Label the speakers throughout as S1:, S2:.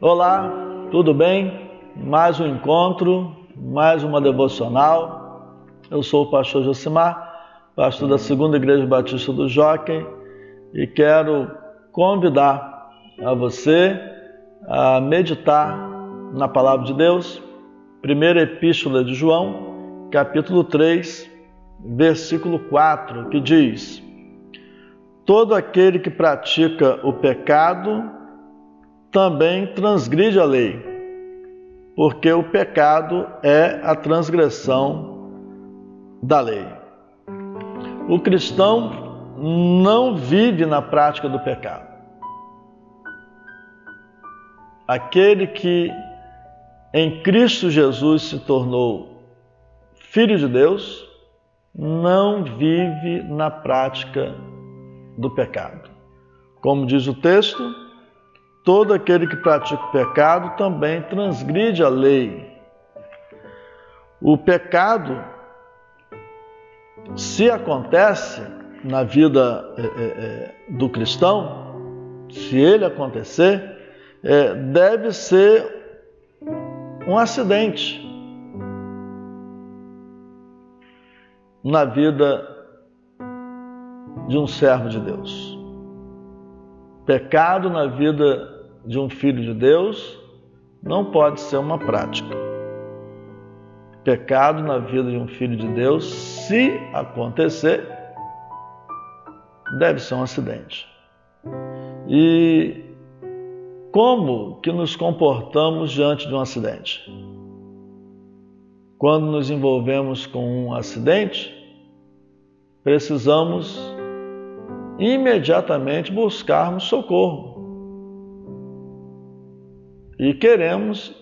S1: Olá, tudo bem? Mais um encontro, mais uma devocional. Eu sou o pastor Josimar, pastor da Segunda Igreja Batista do Jockey, e quero convidar a você a meditar na Palavra de Deus, primeira Epístola de João, capítulo 3, versículo 4, que diz: todo aquele que pratica o pecado também transgride a lei, porque o pecado é a transgressão da lei. O cristão não vive na prática do pecado. Aquele que em Cristo Jesus se tornou filho de Deus não vive na prática do pecado. Como diz o texto, todo aquele que pratica o pecado também transgride a lei. O pecado, se acontece na vida do cristão, se ele acontecer, deve ser um acidente na vida de um servo de Deus. Pecado na vida de um filho de Deus não pode ser uma prática. Pecado na vida de um filho de Deus, se acontecer, deve ser um acidente. E como que nos comportamos diante de um acidente? Quando nos envolvemos com um acidente, precisamos imediatamente buscarmos socorro. E queremos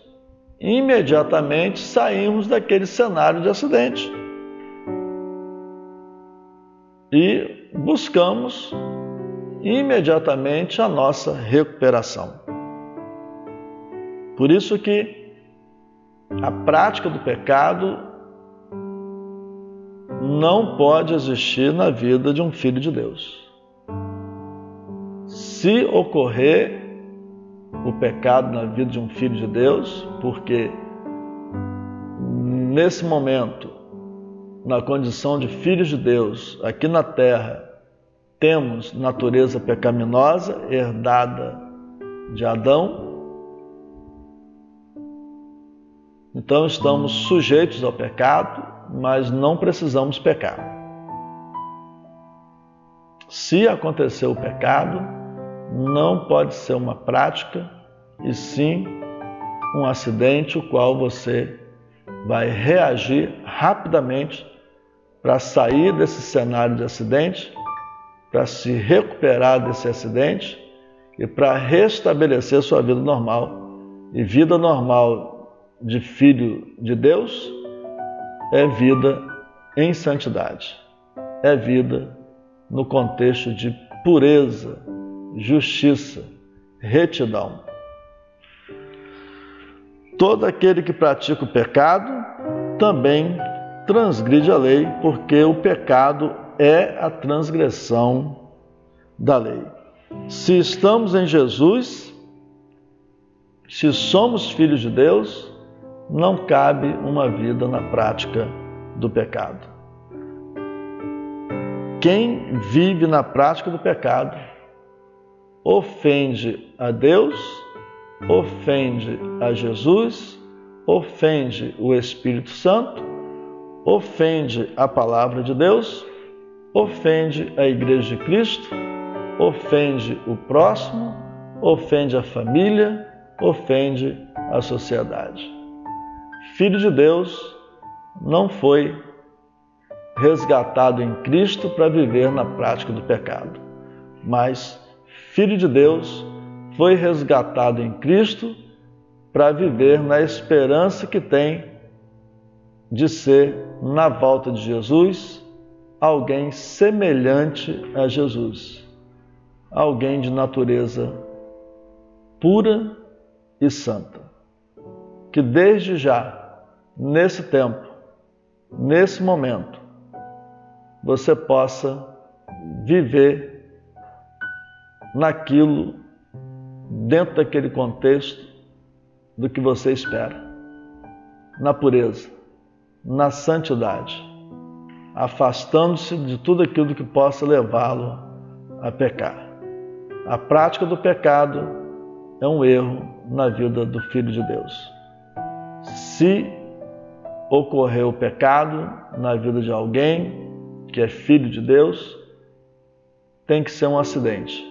S1: imediatamente sairmos daquele cenário de acidente. E buscamos imediatamente a nossa recuperação. Por isso que a prática do pecado não pode existir na vida de um filho de Deus. Se ocorrer o pecado na vida de um filho de Deus, porque nesse momento, na condição de filhos de Deus, aqui na terra, temos natureza pecaminosa herdada de Adão, então estamos sujeitos ao pecado, mas não precisamos pecar. Se acontecer o pecado, não pode ser uma prática, e sim um acidente, o qual você vai reagir rapidamente para sair desse cenário de acidente, para se recuperar desse acidente e para restabelecer sua vida normal. E vida normal de filho de Deus é vida em santidade, é vida no contexto de pureza, justiça, retidão. Todo aquele que pratica o pecado também transgride a lei, porque o pecado é a transgressão da lei. Se estamos em Jesus, se somos filhos de Deus, não cabe uma vida na prática do pecado. Quem vive na prática do pecado ofende a Deus, ofende a Jesus, ofende o Espírito Santo, ofende a Palavra de Deus, ofende a Igreja de Cristo, ofende o próximo, ofende a família, ofende a sociedade. Filho de Deus não foi resgatado em Cristo para viver na prática do pecado, mas Filho de Deus foi resgatado em Cristo para viver na esperança que tem de ser, na volta de Jesus, alguém semelhante a Jesus, alguém de natureza pura e santa. Que desde já, nesse tempo, nesse momento, você possa viver naquilo, dentro daquele contexto do que você espera, na pureza, na santidade, afastando-se de tudo aquilo que possa levá-lo a pecar. A prática do pecado é um erro na vida do Filho de Deus. Se ocorrer o pecado na vida de alguém que é filho de Deus, tem que ser um acidente.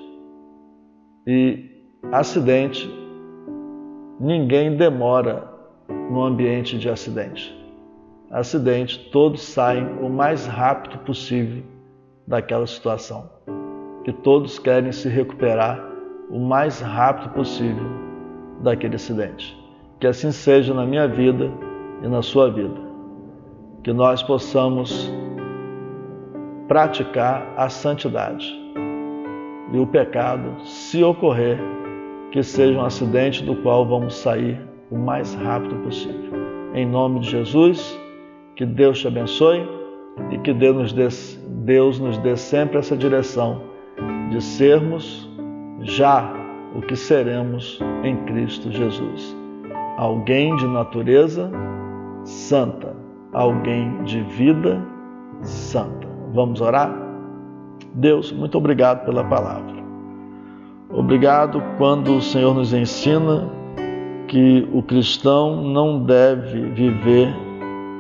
S1: E acidente, ninguém demora no ambiente de acidente. Acidente, todos saem o mais rápido possível daquela situação. E todos querem se recuperar o mais rápido possível daquele acidente. Que assim seja na minha vida e na sua vida. Que nós possamos praticar a santidade. E o pecado, se ocorrer, que seja um acidente do qual vamos sair o mais rápido possível. Em nome de Jesus, que Deus te abençoe e que Deus nos dê sempre essa direção de sermos já o que seremos em Cristo Jesus. Alguém de natureza santa, alguém de vida santa. Vamos orar? Deus, muito obrigado pela palavra. Obrigado quando o Senhor nos ensina que o cristão não deve viver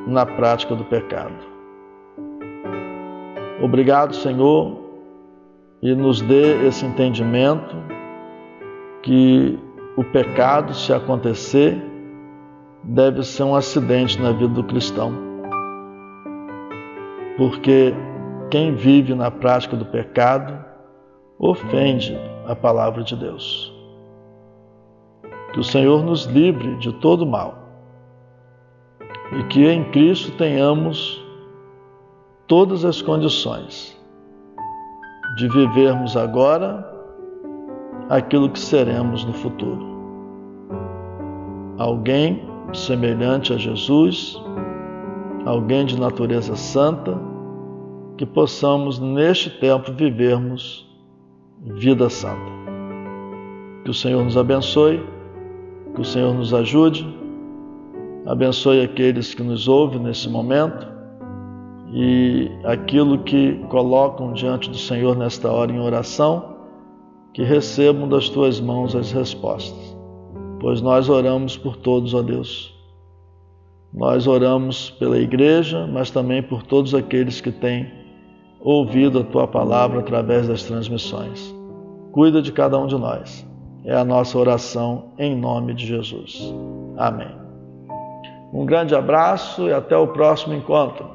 S1: na prática do pecado. Obrigado, Senhor, e nos dê esse entendimento que o pecado, se acontecer, deve ser um acidente na vida do cristão. Porque quem vive na prática do pecado ofende a palavra de Deus. Que o Senhor nos livre de todo mal e que em Cristo tenhamos todas as condições de vivermos agora aquilo que seremos no futuro. Alguém semelhante a Jesus, alguém de natureza santa, que possamos neste tempo vivermos vida santa. Que o Senhor nos abençoe, que o Senhor nos ajude, abençoe aqueles que nos ouvem nesse momento e aquilo que colocam diante do Senhor nesta hora em oração, que recebam das tuas mãos as respostas, pois nós oramos por todos, ó Deus. Nós oramos pela igreja, mas também por todos aqueles que têm ouvido a tua palavra através das transmissões. Cuida de cada um de nós. É a nossa oração em nome de Jesus. Amém. Um grande abraço e até o próximo encontro.